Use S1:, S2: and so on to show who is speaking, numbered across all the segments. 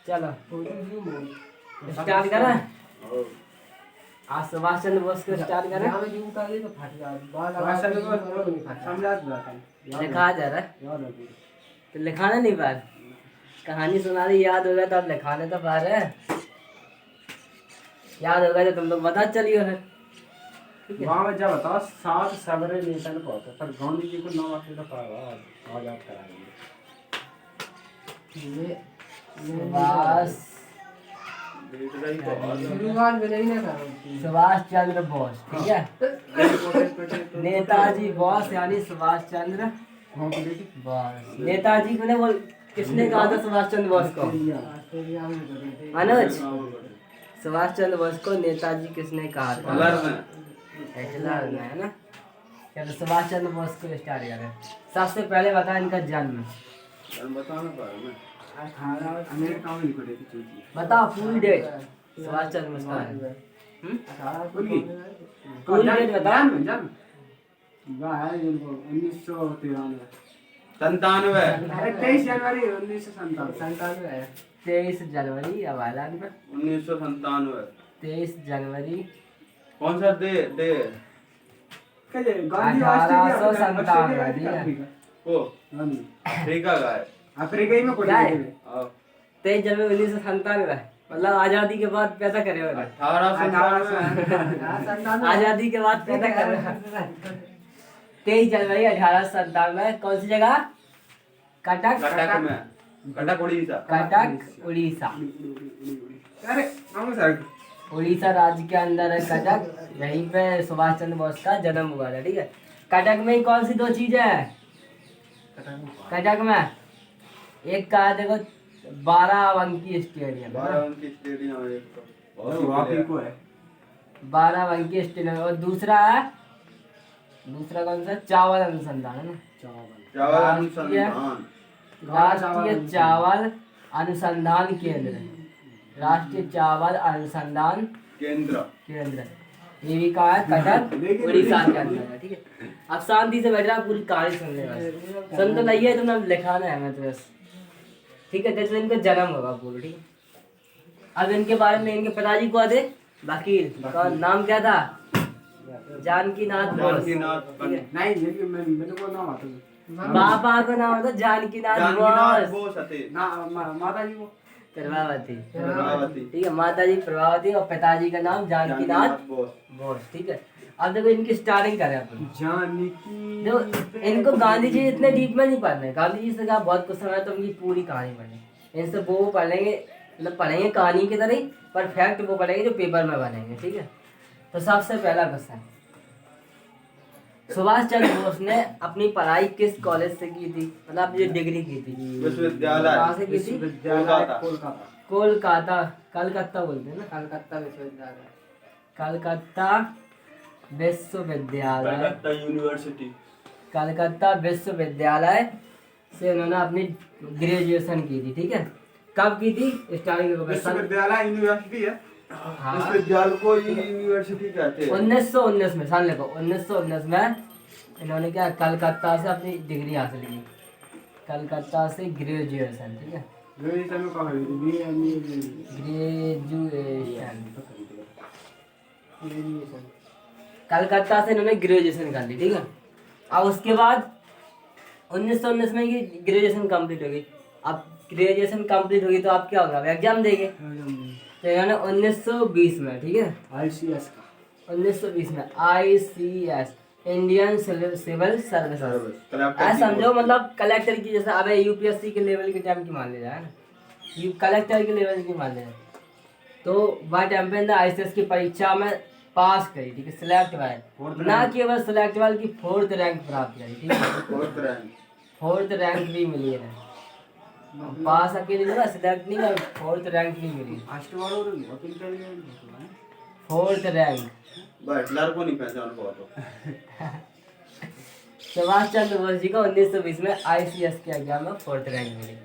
S1: चलो स्टार्ट करें। आज सुभाष चंद्र बोस को स्टार्ट करें। लिखा जा रहा है तो लिखाना नहीं पार, कहानी सुना रही याद होगा तो अब लिखाने तो पार है, याद होगा तो तुम लोग बता चलियो है।
S2: वहाँ में जब बताओ 7 सवेरे नेशन पहुंचे पर गांधी जी को 9 अक्टूबर का आजाद कराएंगे।
S1: सुभाष चंद्र बोस, ठीक है। नेताजी बोस यानी सुभाष चंद्र बोस। नेताजी को ने बोल किसने कहा था सुभाष चंद्र बोस को? अनुज, सुभाष चंद्र बोस को नेताजी किसने कहा था? हिटलर ने, है ना। चलो सुभाष चंद्र बोस को स्टार्ट करें। सबसे पहले बता इनका जन्म बताओ, पूरी डेट सुभाष चंद्र बोस का। पूरी डेट बता।
S2: 23 जनवरी 1997।
S1: 23 जनवरी अब आया
S3: 1997।
S1: 23 जनवरी
S3: कौन सा दे
S1: 1897
S3: ओ अफ्रीका का है।
S2: अफ्रीका ही में कोई
S1: 23 जनवरी 1997 मतलब आजादी के बाद पैदा करे हो।
S3: 1897।
S1: आजादी के बाद पैदा करे। 23 जनवरी 1897 कौन सी जगह? कटक
S3: में, कटक उड़ीसा।
S1: कटक उड़ीसा।
S2: अरे कौन सा
S1: उड़ीसा राज्य के अंदर है कटक। यहीं पे सुभाष चंद्र बोस का जन्म हुआ था, ठीक है। कटक में कौन सी 2 चीजें हैं? कटक में एक का है देखो 12 स्टेडियम।
S3: 12 स्टेडियम है
S2: को है
S1: 12 स्टेडियम। और दूसरा कौन सा? चावल अनुसंधान, है ना।
S3: चावल अनुसंधान,
S1: राष्ट्रीय चावल अनुसंधान केंद्र। राष्ट्रीय चावल अनुसंधान
S3: केंद्र।
S1: ये भी कहा है कटक उड़ीसा के अंदर है, ठीक है। अब शांति से बैठ रहा, पूरी कहानी सुन ले बस। सुन तो नहीं है, तुमने लिखाना है मैं तो बस, ठीक है। जैसे इनका जन्म होगा पूरा, ठीक है। अब इनके बारे में इनके पिताजी को दे वकील का नाम क्या था? जानकी नाथ बोस।
S2: नहीं मेरे को नाम आता है।
S1: पापा का नाम था जानकी नाथ बोस।
S2: ना माता जी को
S1: प्रभावती, ठीक है। माता जी प्रभावती और पिताजी का नाम जानकी नाथ बोस, ठीक है। अब देखो इनकी स्टार्टिंग करें अपन।
S2: जानकी
S1: देखो इनको गांधी जी इतने डीप में नहीं पढ़ना है। गांधी जी से कहा बहुत कुछ समय तो उनकी पूरी कहानी पढ़ेंगे। इनसे वो पढ़ लेंगे, मतलब पढ़ेंगे कहानी की तरह ही, पर फैक्ट वो पढ़ेंगे जो पेपर में बनेंगे, ठीक है। तो सबसे पहला क्वेश्चन, सुभाष चंद्र बोस ने अपनी पढ़ाई किस कॉलेज से की थी? मतलब जो डिग्री की थी
S3: विश्वविद्यालय।
S1: कहाँ से की थी? कोलकाता। कलकत्ता बोलते हैं ना, कलकत्ता विश्वविद्यालय। कलकत्ता विश्वविद्यालय,
S3: यूनिवर्सिटी।
S1: कलकत्ता विश्वविद्यालय से उन्होंने अपनी ग्रेजुएशन की थी, ठीक है। कब की थी? स्टार्टिंग
S2: विश्वविद्यालय यूनिवर्सिटी है।
S3: विश्वविद्यालय को यूनिवर्सिटी कहते हैं।
S1: 1919 में, साल देखो 1919 में इन्होंने क्या कलकत्ता से अपनी डिग्री हासिल की। कलकत्ता से ग्रेजुएशन, ठीक है।
S2: ग्रेजुएशन में कहाँ
S1: ग्रेजुएशन कलकत्ता से इन्होंने ग्रेजुएशन कर ली, ठीक है। अब उसके बाद 1919 में ये ग्रेजुएशन कंप्लीट हो गई। अब ग्रेजुएशन कंप्लीट होगी तो आप क्या होगा? एग्जाम देंगे। तो इन्होंने 1920 में, ठीक है,
S2: ICS का
S1: 1920 में ICS इंडियन सिविल सर्विस ऐसा समझो, मतलब कलेक्टर की, जैसे अब UPSC के लेवल के टाइम की मान ले जाए ना, कलेक्टर के लेवल की मान ले जाए, तो वह टाइम पे ICS की परीक्षा में पास करी, ठीक है। सिलेक्ट वाइल, ना केवल सिलेक्ट वाइल की 4th रैंक प्राप्त करी, ठीक है। 4th रैंक भी मिली है। पास अकेले नहीं, सिलेक्ट नहीं, 4th रैंक भी मिली। 4th रैंक
S3: हिटलर को नहीं पहचान पाता तो।
S1: सुभाष चंद्र बोस जी को 1920 में ICS के एग्जाम में 4th रैंक मिली।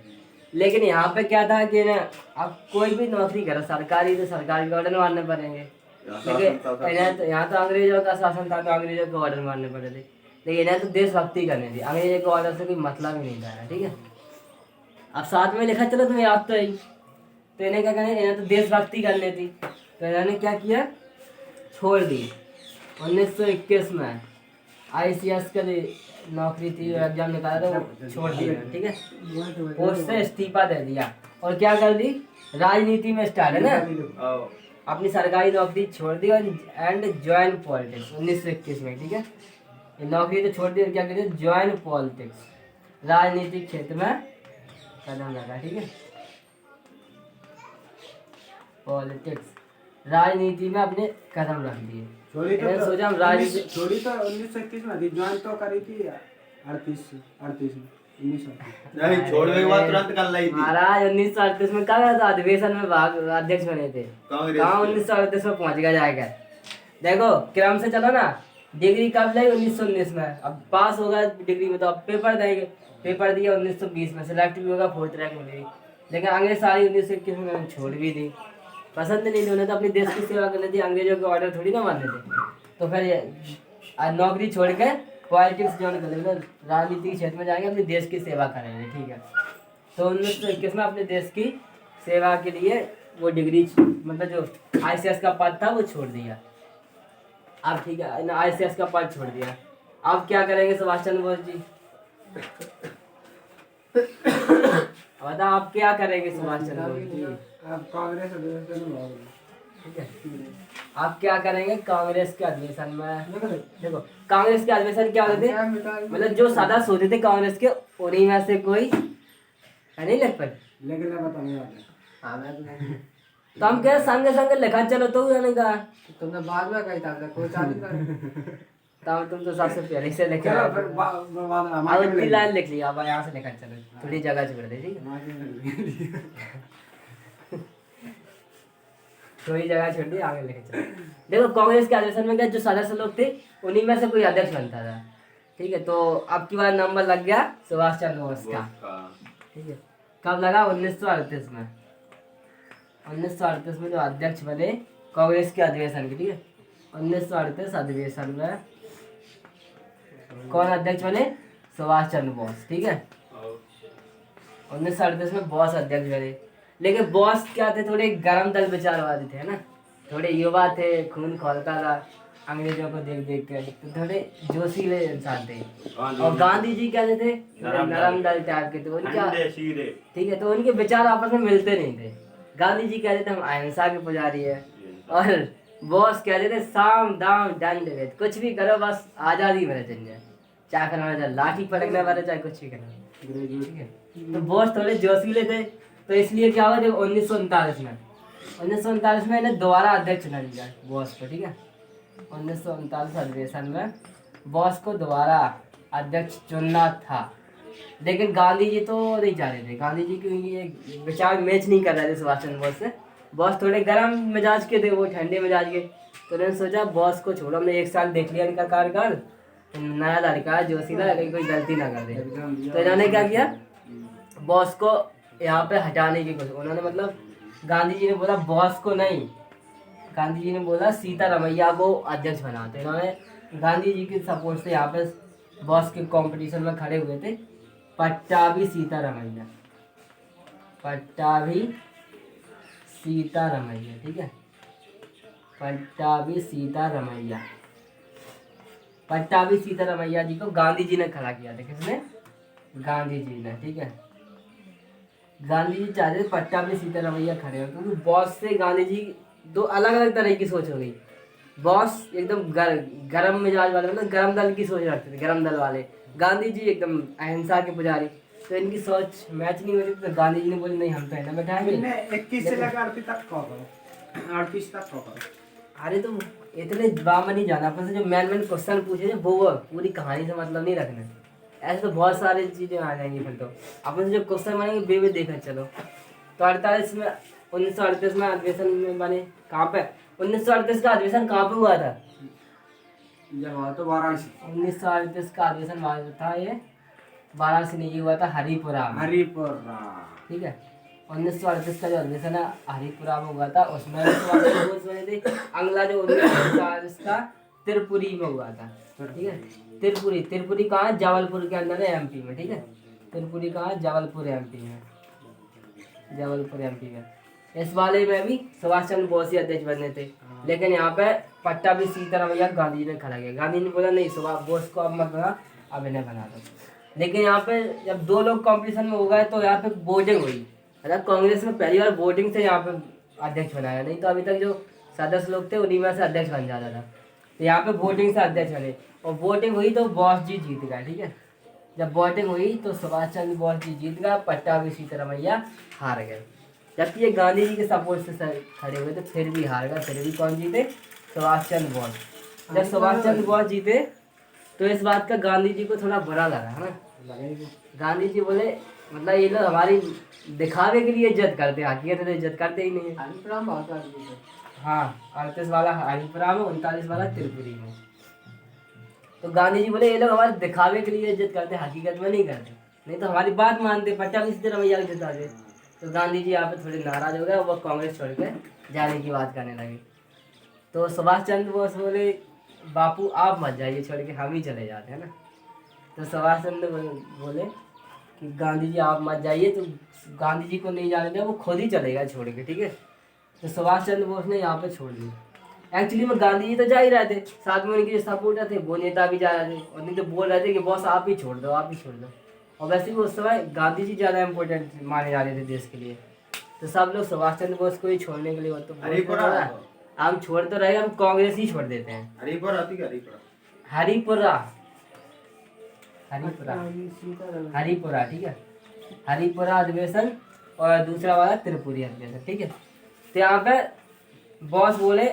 S1: लेकिन यहाँ पे क्या था कि ना, अब कोई भी नौकरी करे सरकारी तो सरकारी के ऑर्डर मानने पड़ेंगे। लेकिन यहाँ तो अंग्रेजों का शासन था, तो अंग्रेजों के ऑर्डर मानने पड़े थे। लेकिन इन्हें तो देशभक्ति करनी थी, अंग्रेजों के ऑर्डर से कोई मतलब ही नहीं था, ठीक है। अब साथ में लिखा चलो तुम्हें याद तो है ही। तो इन्हें क्या करना, इन्हें तो देशभक्ति कर लेती, तो इन्होंने क्या किया, छोड़ दी। 1921 में ICS का नौकरी थी, एग्जाम निकाला था, वो छोड़ दिया, ठीक है, पोस्ट से इस्तीफा दे दिया और क्या कर दी, राजनीति में स्टार्ट है ना, अपनी सरकारी नौकरी छोड़ दी और एंड ज्वाइन पॉलिटिक्स 1921 में, ठीक है, ये नौकरी तो छोड़ दी और क्या कर दिया, ज्वाइन पॉलिटिक्स, राजनीतिक क्षेत्र में कदम लगा, ठीक है, पॉलिटिक्स, राजनीति में अपने कदम रख दिए। सोचा हम राजनीति
S2: छोड़ी तो 1921 में थी, ज्वाइन तो करी थी 38 में 1938
S3: नहीं, छोड़ने के बाद तुरंत कर ली थी
S1: महाराज। 1938 में कहा था अधिवेशन में भाग अध्यक्ष बने थे, कहाँ 1938 में पहुंच गया जाएगा। देखो क्रम से चलो ना, डिग्री कब लाई, 1919 में, अब पास होगा डिग्री में तो अब पेपर देंगे, पेपर दिया 1920 में, सिलेक्ट भी होगा 4th रैंक मिलेगी, लेकिन अंग्रेज सारी 1921 में छोड़ भी दी, पसंद नहीं थी उन्हें, तो अपने देश की सेवा करनी थी, अंग्रेजों के ऑर्डर थोड़ी ना मानने थे। तो फिर नौकरी छोड़ के पॉलिटिक्स ज्वाइन कर लेंगे, राजनीतिक क्षेत्र में जाएंगे, अपने देश की सेवा करेंगे, ठीक है। तो 1921 में अपने देश की सेवा के लिए वो डिग्री, मतलब जो ICS का पद था वो छोड़ दिया। अब ठीक है, ICS का पद छोड़ दिया, अब क्या करेंगे सुभाष चंद्र बोस जी, बता आप क्या करेंगे सुभाष चंद्र बोस जी?
S2: अब कांग्रेस अधिवेशन,
S1: ठीक है, आप क्या करेंगे कांग्रेस के अधिवेशन में? देखो कांग्रेस के अधिवेशन क्या होते थे, मतलब जो सदस्य होते थे कांग्रेस के, उन्हीं में से कोई नहीं लिख पाए,
S2: लेकिन
S1: तो हम कह संग संग लिखा चलो, तो मैंने कहा
S4: तुमने बाद में कही था कोई चालू कर
S1: तब तुम तो सबसे पहले से लिखे,
S2: हमारे
S1: लाइन लिख लिया, अब यहाँ से लिखा चलो, थोड़ी जगह छोड़ दे, ठीक है, थोड़ी जगह छोड़ दी, आगे लेके चलो। देखो कांग्रेस के अधिवेशन में क्या, जो सदस्य लोग थे उन्हीं में से कोई अध्यक्ष बनता था, ठीक है। तो अब की बार नंबर लग गया सुभाष चंद्र बोस का, ठीक है। कब लगा, 1938 में, 1938 में जो अध्यक्ष बने कांग्रेस के अधिवेशन के, ठीक है, 1938 अधिवेशन में कौन अध्यक्ष बने, सुभाष चंद्र बोस, ठीक है, 1938 में बॉस अध्यक्ष बने। लेकिन बॉस क्या थे, थोड़े गरम दल विचारवादी थे ना, थोड़े युवा थे, खून खौलता था अंग्रेजों को देख देख कर, तो थोड़े जोशीले इंसान थे। और गांधी जी क्या थे, नरम दल टाइप के थे उनका, ठीक है, तो उनके विचार आपस में मिलते नहीं थे। गांधी जी कहते थे हम अहिंसा के पुजारी है, और बॉस कहते थे साम दाम दंड भेद, कुछ भी करो बस आजादी में चल जाए, चाहे करना चाहे लाठी पटकने वाले, चाहे कुछ भी करना, ठीक है। तो बॉस थोड़े जोशीले थे, तो इसलिए क्या हुआ, जब 1939 में इन्हें दोबारा अध्यक्ष चुना दिया बॉस को, ठीक है, 1939 अधिवेशन में बॉस को दोबारा अध्यक्ष चुनना था, लेकिन गांधी जी तो नहीं चाह रहे थे, गांधी जी के विचार मैच नहीं कर रहे थे सुभाष चंद्र बोस से, बॉस थोड़े गर्म मिजाज के थे, वो ठंडे मिजाज के, तो उन्होंने सोचा बॉस को छोड़ो, हमने 1 साल देख लिया इनका कार्यकाल, नया लड़का जोशीला, लेकिन कोई गलती ना कर दे, तो इन्होंने क्या किया, बॉस को यहाँ पे हटाने की कोशिश, उन्होंने मतलब गांधी जी ने बोला बॉस को नहीं, गांधी जी ने बोला सीतारमैया को अध्यक्ष बना, तो इन्होंने गांधी जी के सपोर्ट से यहाँ पे बॉस के कंपटीशन में खड़े हुए थे पट्टाभी सीतारमैया, पट्टाभी सीतारमैया, ठीक है, पट्टाभी सीतारमैया, पट्टाभी सीतारमैया जी को गांधी जी ने खड़ा किया था, किसने, गांधी जी ने, ठीक है। गांधी जी चाहते थे पट्टाभी सीतारमैया खड़े हो, क्योंकि बॉस से गांधी जी दो अलग अलग तरह की सोच हो गई, बॉस एकदम गरम मिजाज वाले, मतलब गरम दल की सोच रखते थे, गरम दल वाले, गांधी जी एकदम अहिंसा के पुजारी, तो इनकी सोच मैच नहीं होती, तो गांधी जी ने बोली नहीं हम तो है बैठाएंगे
S2: 21 से लेकर 38 तक कहो, 38 तक कहो।
S1: अरे तो इतने जवाब में नहीं जाना, अपन से जो मैन क्वेश्चन पूछे वो पूरी कहानी से मतलब नहीं रखना, ऐसे तो बहुत सारी चीजें आ जाएंगी, फिर तो अपन से जो क्वेश्चन बनेंगे बे देखा चलो। तो 48 में 1938 में अधिवेशन में बने, कहाँ पे 1938 का अधिवेशन कहाँ पे हुआ था,
S2: तो वाराणसी,
S1: 1938 का अधिवेशन हुआ था, ये वाराणसी नहीं, ये हुआ था हरिपुरा में,
S2: हरिपुरा,
S1: ठीक है। 1938 का जो अधिवेशन है हरिपुरा में हुआ था, उसमें बने थे। अगला जो 1940 का त्रिपुरी में हुआ था, ठीक है, त्रिपुरी कहाँ है, जबलपुर के अंदर है, MP में, ठीक है, त्रिपुरी कहाँ है, जबलपुर MP में, जबलपुर एमपी का। इस वाले में भी सुभाष चंद्र बोस ही अध्यक्ष बने थे, लेकिन यहाँ पे पट्टा भी सीतारामैया गांधी जी ने खड़ा किया। गांधी ने बोला नहीं सुभाष बोस को अब मत बना, अब इन्हें बना दो। लेकिन यहाँ पे जब दो लोग कॉम्पिटिशन में हो गए तो यहाँ पे वोटिंग हुई, मतलब कांग्रेस में पहली बार वोटिंग से यहाँ पे अध्यक्ष बनाया, नहीं तो अभी तक जो सदस्य लोग थे उन्हीं में से अध्यक्ष बन जाता था। तो यहाँ पे वोटिंग से अध्यक्ष बने और वोटिंग हुई तो बोस जी जीत गए। ठीक है, जब वोटिंग हुई तो सुभाष चंद्र बोस जी जीत गए, पट्टाभी सीतारामैया हार गए। जबकि ये गांधी जी के सपोर्ट से खड़े हुए थे, फिर भी हार गए। फिर भी कौन जीते? सुभाष चंद्र बोस। जब सुभाष चंद्र बोस जीते तो इस बात का गांधी जी को थोड़ा बुरा लगा, है ना। गांधी जी बोले मतलब ये लोग हमारी दिखावे के लिए इज्जत करते हैं, हकीकत में इज्जत करते ही नहीं है।
S4: हरिपुराम बहुत आदमी थे।
S1: हाँ, 38 वाला हरिपुरा में, 39 वाला त्रिपुरी में। तो गांधी जी बोले ये लोग हमारे दिखावे के लिए इज्जत करते हैं, हकीकत में नहीं करते, नहीं तो हमारी बात मानते, पट्टाभी सीतारामैया को जिता दे। तो गांधी जी यहाँ पे थोड़े नाराज हो गए, वो कांग्रेस छोड़ के जाने की बात करने लगे। तो सुभाष चंद्र बोस बोले बापू आप मत जाइए छोड़ के, हम ही चले जाते हैं ना। तो सुभाष चंद्र बोले कि गांधी जी आप मत जाइए, तो गांधी जी को नहीं जाने दिया, वो खुद ही चलेगा छोड़ के। ठीक है, तो सुभाष चंद्र बोस ने यहाँ पे छोड़ दिया। एक्चुअली में गांधी जी तो जा ही रहे थे, साथ में उनके जो सपोर्टर थे वो नेता भी जा रहे थे, और नहीं तो बोल रहे थे कि बॉस आप ही छोड़ दो, आप ही छोड़ दो। और वैसे भी उस समय गांधी जी ज़्यादा इम्पोर्टेंट माने जा रहे थे देश के लिए, तो सब लोग सुभाष चंद्र बोस को ही छोड़ने के लिए तो हम छोड़ तो रहे, हम कांग्रेस ही छोड़ देते हैं। हरिपुरा हरिपुरा ठीक है, हरिपुरा अधिवेशन और दूसरा वाला त्रिपुरी अधिवेशन। ठीक है, तो यहाँ पे बॉस बोले,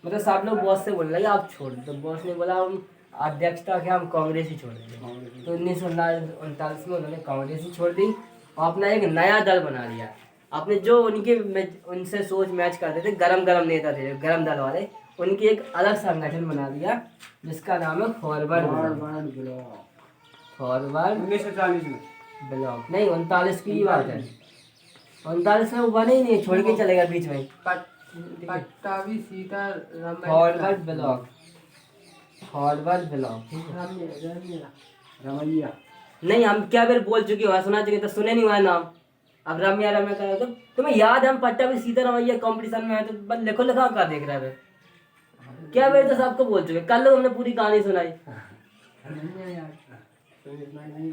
S1: मतलब सब लोग बॉस से बोलने लगे आप छोड़ दो। तो बॉस ने बोला हम अध्यक्षता के हम कांग्रेस ही छोड़ देंगे। तो 1939 में उन्होंने कांग्रेस ही छोड़ दी और अपना एक नया दल बना लिया। अपने जो उनसे सोच मैच करते थे, गरम नेता थे, गरम दल वाले, उनकी एक अलग संगठन बना दिया जिसका नाम है फॉरवर्ड ब्लॉक।
S2: 1940 में
S1: ब्लॉक नहीं, 39 की बात है। 39 में वो बने ही नहीं, छोड़ के चलेगा बीच में।
S4: पट्टाभी सीतारामैया
S1: फॉरवर्ड ब्लॉक
S2: रमैया
S1: नहीं, हम क्या बार बोल चुके हो, सुना चुके तो सुने नहीं हुआ नाम। अब रम्या कहा तो तुम्हें याद है हम पट्टाभी सीतारामैया कंपटीशन में है, तो बस लिखो लिखा क्या देख रहा है? क्या बार तो सबको बोल चुके, कल लोग हमने पूरी कहानी सुनाई।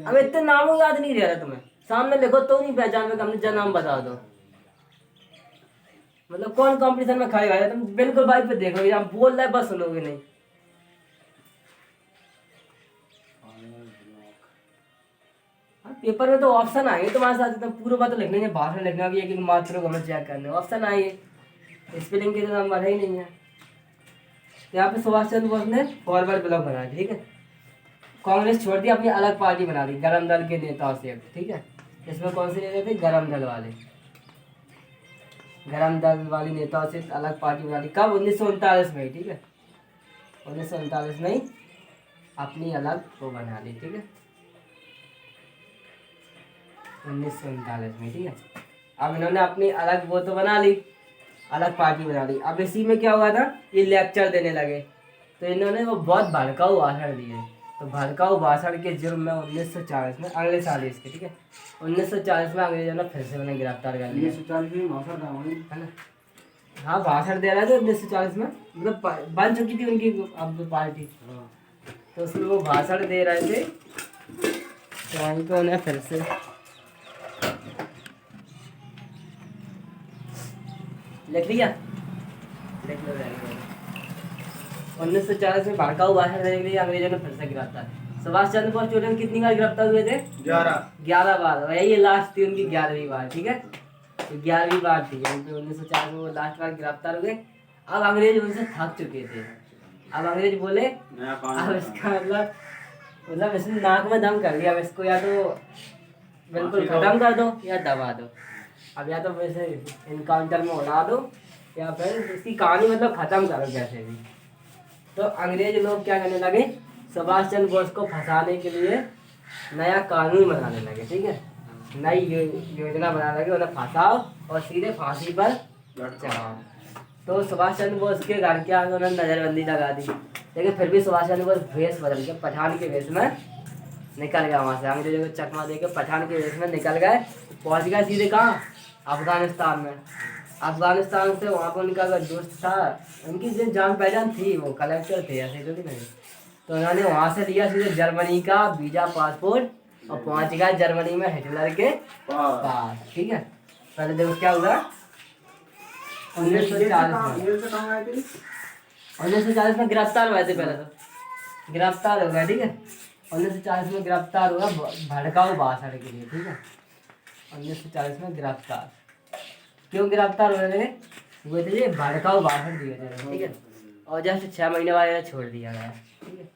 S1: अब इतने नामों याद नहीं रह रहा तुम्हें, सामने लिखो तो नहीं पहचान में, हमने नाम बता दो। मतलब कौन कंपटीशन में खड़े गए तुम, बिल्कुल बाइक पे देखोगे, हम बोल रहे बस सुनोगे नहीं। पेपर में तो ऑप्शन आएंगे तुम्हारे साथ, तो पूरा बात तो लिखने हैं, भाषण लिखना भी है कि मात्रा को हमें चेक करने, ऑप्शन आएंगे, स्पेलिंग के तो नंबर है ही नहीं है। तो यहाँ पे सुभाष चंद्र बोस ने फॉरवर्ड ब्लॉक बना दिया। ठीक है, कांग्रेस छोड़ दी, अपनी अलग पार्टी बना दी गरम दल के नेताओं से। ठीक है, इसमें कौन से नेता थे? गरम दल वाले नेताओं से अलग पार्टी बना दी। कब? 1939 में। ठीक है, 1939 में अपनी अलग वो बना ली। ठीक है, 1939 में। ठीक है, अब इन्होंने अपनी अलग वो तो बना ली, अलग पार्टी बना ली। अब इसी में क्या हुआ था, ये लेक्चर देने लगे, तो इन्होंने वो बहुत भड़काऊ भाषण दिए। तो भड़काऊ भाषण के जुर्म में 1940 में, अगले साल इसके, ठीक है, 1940 में अंग्रेजों ने फिर से उन्हें गिरफ्तार कर लिया।
S2: 1940 में भाषण था है ना?
S1: हाँ, भाषण दे रहे थे 1940 में, मतलब बन चुकी थी उनकी अब पार्टी, तो उसमें वो भाषण दे रहे थे, तो वहीं पे उन्हें फिर से लिख लिया, लिख लो। 1940 में भड़काऊ भाषण देने के लिए अंग्रेजों ने फिर से गिरफ्तार। सुभाष चंद्र बोस टोटल कितनी बार गिरफ्तार हुए थे? 11 बार। यही लास्ट थी उनकी 11वीं बार। ठीक है, तो 11वीं बार थी, 1940 में वो लास्ट बार गिरफ्तार हुए। अब अंग्रेज उनसे थक चुके थे। अब अंग्रेज बोले अब इसका मतलब इसने नाक में दम कर लिया, अब इसको या तो बिल्कुल खत्म कर दो या दबा दो। अब या तो वैसे इनकाउंटर में उड़ा दो या फिर इसकी कहानी मतलब खत्म करो कैसे भी। तो अंग्रेज लोग क्या करने लगे, सुभाष चंद्र बोस को फंसाने के लिए नया कानून बनाने लगे। ठीक है, नई योजना बनाने लगे, उन्हें फंसाओ और सीधे फांसी पर चढ़ाओ। तो सुभाष चंद्र बोस के घर के आगे उन्होंने नज़रबंदी लगा दी, लेकिन फिर भी सुभाष चंद्र बोस वेश बदल के पठान के वेश में निकल गया वहाँ से। अंग्रेजों को चकमा देकर पठान के वेश में निकल गए, पहुँच गए सीधे कहाँ? अफगानिस्तान में। अफगानिस्तान से वहाँ पर उनका अगर दोस्त था, उनकी जो जान पहचान थी, वो कलेक्टर थे, ऐसे तो नहीं। तो उन्होंने वहाँ से लिया सीधे जर्मनी का वीजा पासपोर्ट और पहुँच गया जर्मनी में हिटलर के पास। ठीक है, पहले देखो क्या हुआ 1940 में गिरफ्तार हुए थे। पहले तो गिरफ्तार हो गया, ठीक है। 1940 में गिरफ्तार हुआ भड़काऊ भाषण के लिए, ठीक है। 1940 में गिरफ्तार, क्यों गिरफ्तार हुए थे ये भड़काऊ भाषण दिए थे, ठीक है। और जैसे 6 महीने बाद छोड़ दिया गया, ठीक है।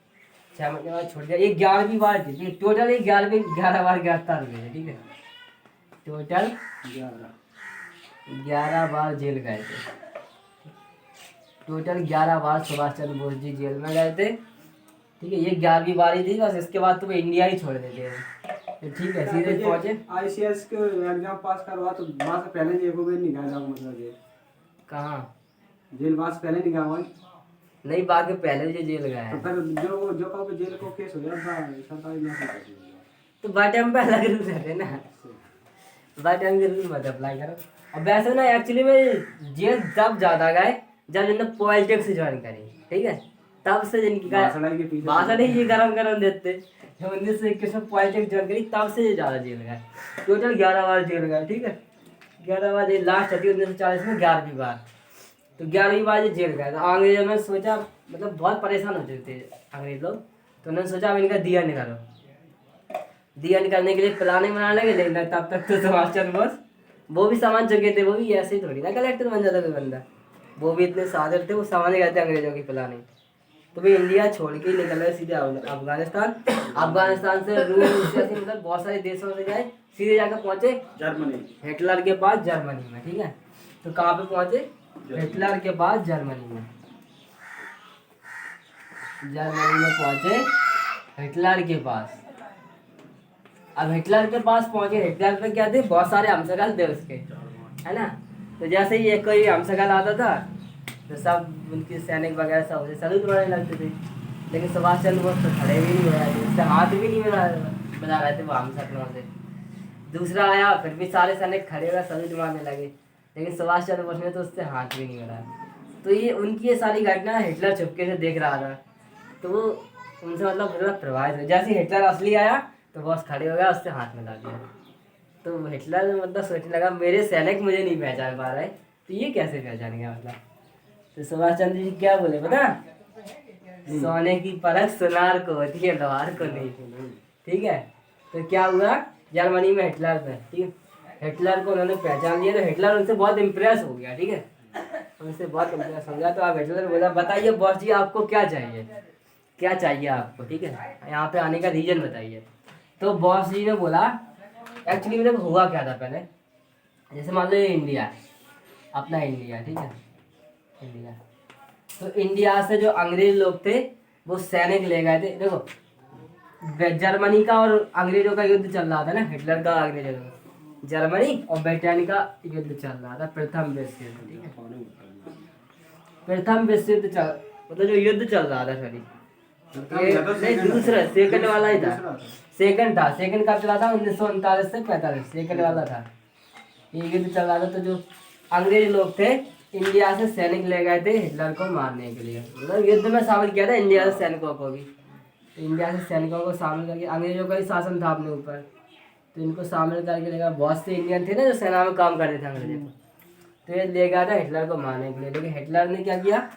S1: 6 महीने बाद छोड़ दिया। ये 11वीं बार थी टोटल, 11 बार गिरफ्तार हुए थे, ठीक है। टोटल 11 बार जेल गए थे। टोटल 11 बार सुभाष चंद्र बोस जी जेल में गए थे, ठीक है। ये 11वीं बारी थी बस, इसके बाद तुम्हें इंडिया ही छोड़ देते हैं, ठीक है। सीधे पहुंचे
S2: आईसीएस के एग्जाम पास करवा तो वहाँ से पहले एक भी नहीं गया, मतलब जेल
S1: कहाँ
S2: जेल वहाँ से पहले नहीं गया हुआ
S1: नहीं, बाकी पहले जो जेल गया
S2: तो
S1: है।
S2: फिर जो कहो जेल को केस हो जाता है सरकारी नौकरी।
S1: तो बाटम पे अलग रूल रहते ना, बाटम के रूल मत अप्लाई करो। अब वैसे ना एक्चुअली में जेल तब ज़्यादा गए जब जिन्होंने पॉलिटिक्स ज्वाइन करी, ठीक है। तब से जिनकी भाषण ही ये गरम देते, जब 1921 में पॉलिटिक्स ज्वाइन करी तब से ये ज़्यादा जेल गए। टोटल 11 बार जेल गए, ठीक है। 11 बार जेल, लास्ट थी 1940 में 11वीं बार। तो 11वीं बार ये जेल गए। तो अंग्रेजों ने सोचा, मतलब बहुत परेशान हो चुके थे अंग्रेज लोग, तो उन्होंने सोचा अब इनका दिया निकालो। दिया निकालने के लिए प्लानिंग बनाने लगे, लेकिन तब तक तो सुभाष चंद्र बोस वो भी समझ चुके थे, वो भी ऐसे ही थोड़ी ना कलेक्टर बन जाता कोई बंदा, वो भी इतने सादर थे, वो समझ गए थे अंग्रेजों की प्लानिंग। तो भाई इंडिया छोड़ के निकल गए सीधे अफगानिस्तान। अफगानिस्तान से रूस से मतलब बहुत सारे देशों से गए, सीधे जाकर पहुंचे
S3: जर्मनी,
S1: हिटलर के पास जर्मनी में, ठीक है। तो कहाँ पे पहुंचे? हिटलर के पास जर्मनी में। जर्मनी में पहुंचे हिटलर के पास। अब हिटलर के पास पहुंचे, हिटलर पे क्या थे, बहुत सारे हमशक्ल थे उसके, है ना। तो जैसे ही एक कोई हमशक्ल आता था तो सब उनके सैनिक वगैरह सब उसे सैल्यूट मारने लगते थे। लेकिन सुभाष चंद्र बोस तो खड़े भी नहीं हो रहे थे, उससे हाथ भी नहीं बना रहे थे वो हमशक्लों से। दूसरा आया, फिर भी सारे सैनिक खड़े होकर सैल्यूट मारने लगे, लेकिन सुभाष चंद्र बोस ने तो उससे हाथ भी नहीं बढ़ाया। तो ये उनकी ये सारी घटना हिटलर चुपके से देख रहा था, तो वो उनसे मतलब प्रभावित हुआ। जैसे हिटलर असली आया तो बॉस खड़े हो गया, उससे हाथ मिला दिया। तो हिटलर मतलब सोचने लगा मेरे सैनिक मुझे नहीं पहचान पा रहे, तो ये कैसे पहचान गया मतलब। तो सुभाष चंद्र जी क्या बोले पता, सोने की परख सुनार को होती है, लोहार को नहीं, ठीक है। तो क्या हुआ, जर्मनी में हिटलर थे, ठीक है। हिटलर को उन्होंने पहचान लिया, तो हिटलर उनसे बहुत इम्प्रेस हो गया, ठीक है। उनसे बहुत इम्प्रेस हो गया। तो आप हिटलर बोला बताइए बॉस जी आपको क्या चाहिए, क्या चाहिए आपको, ठीक है, यहाँ पे आने का रीजन बताइए। तो बॉस जी ने बोला एक्चुअली मतलब हुआ क्या था पहले, जैसे मान लो ये इंडिया है, अपना इंडिया, ठीक है, इंडिया। तो इंडिया से जो अंग्रेज लोग थे वो सैनिक ले गए थे। देखो जर्मनी का और अंग्रेजों का युद्ध चल रहा था ना, हिटलर का अंग्रेजों का, जर्मनी और ब्रिटेन का युद्ध चल रहा था, प्रथम विश्व युद्ध, ठीक है। प्रथम विश्व युद्ध मतलब जो युद्ध चल रहा था, सॉरी नहीं दूसरा सेकंड वाला ही था, सेकंड कब चला था 1939 से 45, सेकंड वाला था ये युद्ध चल रहा था। तो जो अंग्रेज लोग थे इंडिया से सैनिक ले गए थे हिटलर को मारने के लिए, मतलब युद्ध में शामिल किया था इंडिया से सैनिकों को भी। तो इंडिया से सैनिकों को शामिल करके, अंग्रेजों का ही शासन था अपने ऊपर, तो इनको शामिल करके लेगा। बहुत से इंडियन थे ना जो सेना में काम करते थे अंग्रेजों को, तो ये ले गया था हिटलर को मारने के लिए। लेकिन हिटलर ने क्या किया,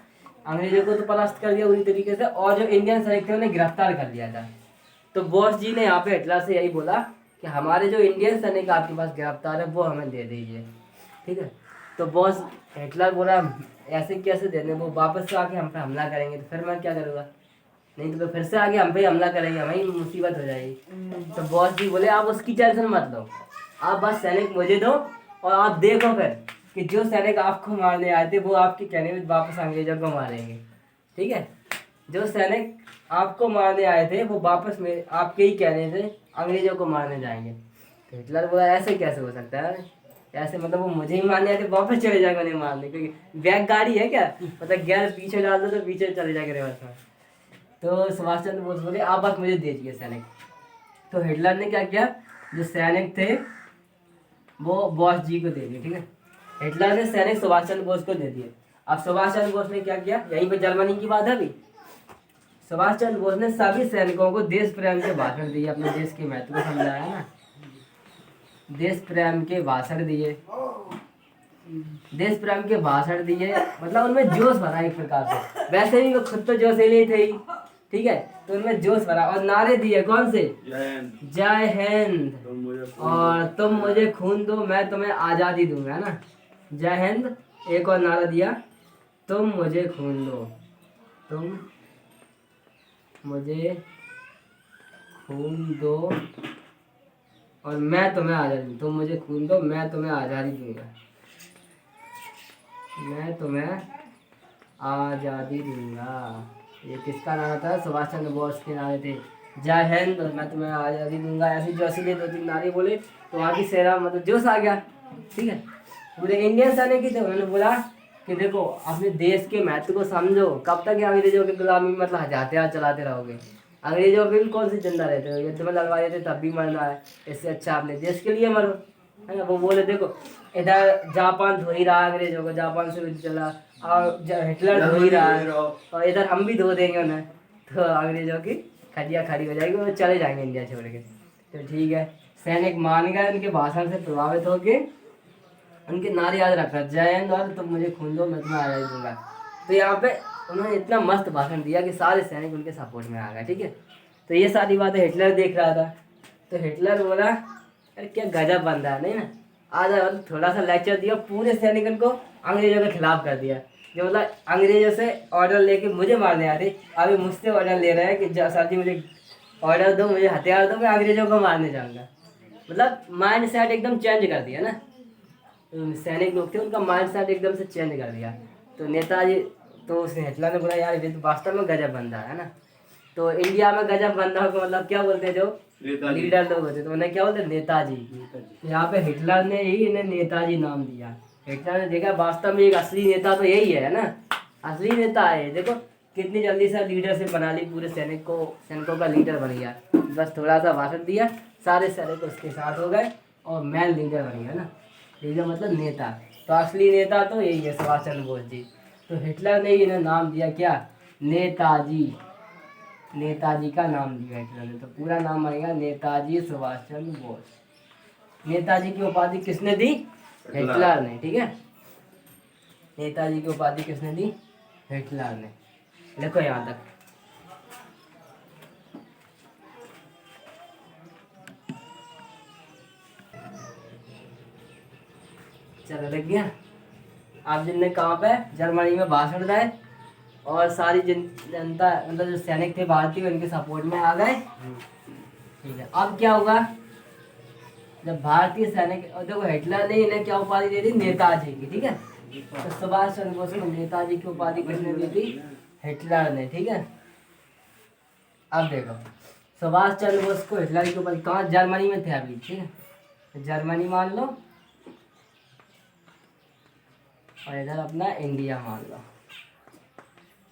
S1: अंग्रेजों को तो परास्त कर दिया पूरी तरीके से, और जो इंडियन सैनिक थे उन्हें गिरफ्तार कर लिया था। तो बॉस जी ने यहाँ पे हिटलर से यही बोला कि हमारे जो इंडियन सैनिक आपके पास गिरफ्तार है वो हमें दे दीजिए, ठीक है। तो बॉस हिटलर बोला ऐसे कैसे देने, वो वापस से आके हम पे हमला करेंगे तो फिर मैं क्या करूँगा, नहीं तो फिर से आके हम पे हमला करेंगे, हमें मुसीबत हो जाएगी। तो बॉस जी बोले आप उसकी टेंशन मत लो, आप बस सैनिक मुझे दो और आप देखो फिर कि जो सैनिक आपको मारने आए थे वो आपके कहने में वापस अंग्रेजों को मारेंगे, ठीक है। जो सैनिक आपको मारने आए थे वो वापस में आपके ही कहने से अंग्रेजों को मारने जाएंगे। तो हिटलर बोला ऐसे कैसे हो सकता है, ऐसे मतलब वो मुझे ही मारने आए थे वापस चले जाएंगे उन्हें मारने, क्योंकि बैक गाड़ी है क्या, मतलब गैर पीछे डाल दो तो पीछे चले जाएंगे रिवर्स में। तो सुभाष चंद्र बोस बोले आप बस मुझे दीजिए सैनिक। तो हिटलर ने क्या किया, जो सैनिक थे वो बॉस जी को दे दिए, ठीक है। हिटलर ने सैनिक सुभाष चंद्र बोस को दे दिए। अब सुभाष चंद्र बोस ने क्या किया, यहीं पे जर्मनी की बात है अभी। सुभाष चंद्र बोस ने सभी सैनिकों को देश प्रेम के भाषण दिए, अपने देश के महत्व को समझाया ना, देश प्रेम के भाषण दिए, देश प्रेम के भाषण दिए, मतलब उनमें जोश भरा एक प्रकार से। वैसे भी वो खुद तो जोशीली थे ही, ठीक है, तो उनमें जोश भरा और नारे दिए। कौन से? जय हिंद और तुम मुझे खून दो मैं तुम्हें आज़ादी दूंगा, है ना। जय हिंद, एक और नारा दिया, तुम मुझे खून दो, तुम मुझे खून दो और मैं तुम्हें आज़ादी, तुम मुझे खून दो मैं तुम्हें आज़ादी दूंगा, मैं तुम्हें आज़ादी दूंगा। ये किसका नारा था? सुभाष चंद्र बोस के नारे थे। जय हिंद और मैं तुम्हें आज़ादी दूंगा, ऐसे जोशीले 2-3 नारे बोले तो वहाँ की सेना मतलब जोश आ गया, ठीक है। पूरे इंडियन सैनिक की थे, उन्होंने बोला कि देखो अपने देश के महत्व को समझो, कब तक अंग्रेजों की गुलामी मतलब हथियार चलाते रहोगे। अंग्रेजों के भी कौन सी जिंदा रहते हो, युद्ध में लड़वा देते तब भी मरना है, इससे अच्छा अपने देश के लिए मरो, है ना। वो बोले देखो इधर जापान धो ही रहा अंग्रेजों को, जापान से युद्ध चला और हिटलर धो ही रहा है और इधर हम भी धो देंगे उन्हें, तो अंग्रेजों की खटिया खड़ी हो जाएगी, वो चले जाएंगे इंडिया छोड़ के। तो ठीक है, सैनिक मान गए, उनके भाषण से प्रभावित होकर उनके नारे याद रखा, जय हिंद और तुम मुझे खून दो मैं तुम्हें आज़ादी दूंगा। तो यहाँ पे उन्होंने इतना मस्त भाषण दिया कि सारे सैनिक उनके सपोर्ट में आ गए, ठीक है। तो ये सारी बातें हिटलर देख रहा था, तो हिटलर बोला अरे क्या गजब बंदा है, नहीं ना। आधा थोड़ा सा लेक्चर दिया, पूरे सैनिकों को अंग्रेजों के खिलाफ कर दिया, जो मतलब अंग्रेजों से ऑर्डर लेके मुझे मारने आ रहे, अभी मुझसे ऑर्डर ले रहे हैं कि सर जी मुझे ऑर्डर दो, मुझे हथियार दो, मैं अंग्रेजों को मारने जाऊँगा। मतलब माइंड सेट एकदम चेंज कर दिया ना, सैनिक लोग थे उनका माइंड सेट एकदम से चेंज कर दिया। तो नेताजी, तो उसने हिटलर ने बोला यार ये तो वास्तव में गजब बंदा है ना। तो इंडिया में गजब बंदा को मतलब क्या बोलते हैं, जो लीडर लोग होते तो उन्हें क्या बोलते, नेताजी। यहाँ पे हिटलर ने ही इन्हें नेताजी नाम दिया। हिटलर ने देखा वास्तव में एक असली नेता तो यही है ना, असली नेता है। देखो कितनी जल्दी से लीडरशिप बना ली, पूरे सैनिकों का लीडर बन गया। बस थोड़ा सा भाषण दिया, सारे सैनिक उसके साथ हो गए और मैन लीडर बन गया ना। लीडर मतलब नेता, तो असली नेता तो यही है सुभाष चंद्र बोस जी। तो हिटलर ने इन्हें नाम दिया क्या, नेताजी। नेताजी का नाम दिया हिटलर ने, तो पूरा नाम आएगा नेताजी सुभाष चंद्र बोस। नेताजी की उपाधि किसने दी? हिटलर ने, ठीक है। नेताजी की उपाधि किसने दी? हिटलर ने। देखो यहाँ तक। चलो लग गया। आप जिनने कहाँ पे जर्मनी में भाषण दिए और सारी जनता मतलब जो सैनिक थे भारतीय उनके सपोर्ट में आ गए, ठीक है। अब क्या होगा जब भारतीय सैनिक, और देखो हिटलर ने इन्हें क्या उपाधि दे दी, नेताजी की, ठीक है। तो सुभाष चंद्र बोस को नेताजी की उपाधि किसने दी थी? हिटलर ने, ठीक है। अब देखो सुभाष चंद्र बोस को हिटलर की उपाधि कहाँ, जर्मनी में थे अभी, ठीक है। जर्मनी मान लो और इधर अपना इंडिया मान लो।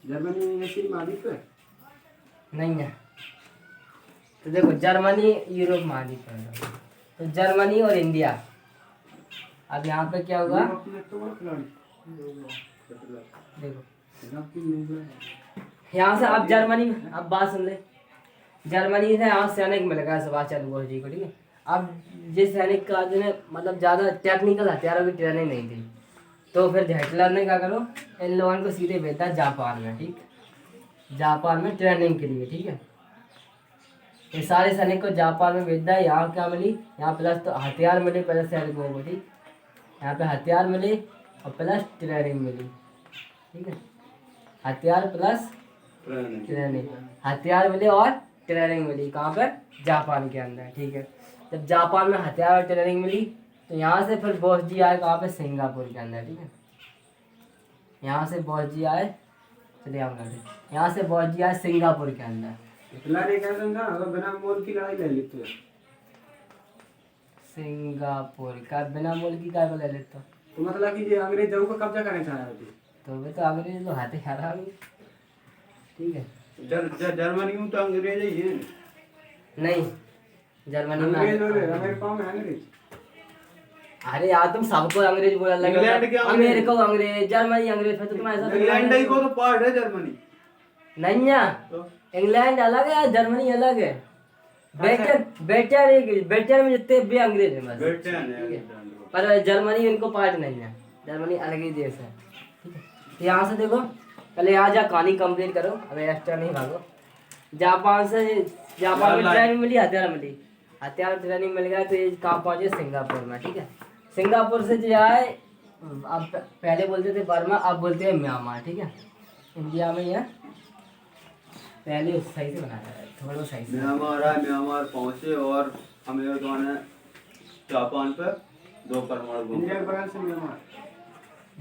S2: जर्मनी में ऐसी महाद्वीप है
S1: नहीं है, तो देखो जर्मनी यूरोप महाद्वीप है, तो जर्मनी और इंडिया। अब यहाँ पे क्या होगा, देखो यहाँ से आप जर्मनी, अब बात सुन ले, जर्मनी से यहाँ सैनिक मिल गया सुभाष चंद्र बोस जी को, ठीक है। अब जिस सैनिक का जिन्हें मतलब ज़्यादा टेक्निकल हथियारों की ट्रेनिंग नहीं थी, तो फिर हिटलर ने क्या करो, इन लोगों को सीधे भेजा जापान में, ठीक, जापान में ट्रेनिंग के लिए, ठीक है। ये सारे सैनिक को जापान में भेज दिया। यहाँ क्या मिली, यहाँ प्लस तो हथियार मिले प्लस सैनिकों को, ठीक, यहाँ पे हथियार मिले और प्लस ट्रेनिंग मिली, ठीक है। हथियार प्लस ट्रेनिंग, हथियार मिले और ट्रेनिंग मिली कहाँ पर, जापान के अंदर, ठीक है। जब जापान में हथियार और ट्रेनिंग मिली तो यहाँ से फिर बोस जी आए कहाँ पे, सिंगापुर के अंदर, ठीक है। यहाँ से बोस जी आए, चलिए हम करते, यहाँ से बोस जी आए सिंगापुर के अंदर।
S2: हिटलर ने क्या समझा, अगर बिना मोल की लड़ाई ले लेते हैं
S1: सिंगापुर का बिना मोल की काय को ले लेते हो,
S2: तो मतलब कि जो अंग्रेज जब को कब्जा करना चाह रहे थे,
S1: तो वे तो अंग्रेज लोग हाथे हरा, ठीक है।
S3: जर्मनी में तो अंग्रेज ही है।
S1: नहीं, जर्मनी में
S2: अंग्रेज अमेरिका में अंग्रेज
S1: अरे यार तुम सबको अंग्रेज बोला लगे,
S3: इंग्लैंड के अंग्रेज।
S1: अमेरिका को अंग्रेज, जर्मनी अंग्रेज, फिर तो तुम ऐसा
S3: इंग्लैंड ही को तो पार्ट है जर्मनी
S1: नहीं है।
S3: तो
S1: इंग्लैंड अलग है, जर्मनी अलग है। ब्रिटेन में जितने भी अंग्रेज हैं बस,
S3: ब्रिटेन है
S1: ठीक है।
S3: इंग्लैंड को।
S1: पर जर्मनी इनको पार्ट नहीं है, जर्मनी अलग ही देश है, ठीक है। तो यहाँ से देखो, पहले यहाँ जा कहानी कंप्लीट करो, अगर एक्स्ट्रा नहीं भागो। जापान में ट्रेनिंग मिली, हथियार ट्रेनिंग मिल गया, तो ये कहाँ पहुंचे, सिंगापुर में, ठीक है। सिंगापुर से जो है, अब पहले बोलते थे बर्मा, अब बोलते हैं म्यांमार, ठीक है। इंडिया में ही है, पहले सही से बनाया है, थोड़ा सही से।
S3: म्यांमार पहुंचे और अमेरिका ने जापान पर 2 परमाणु बम
S2: इंडिया के बगल से म्यांमार।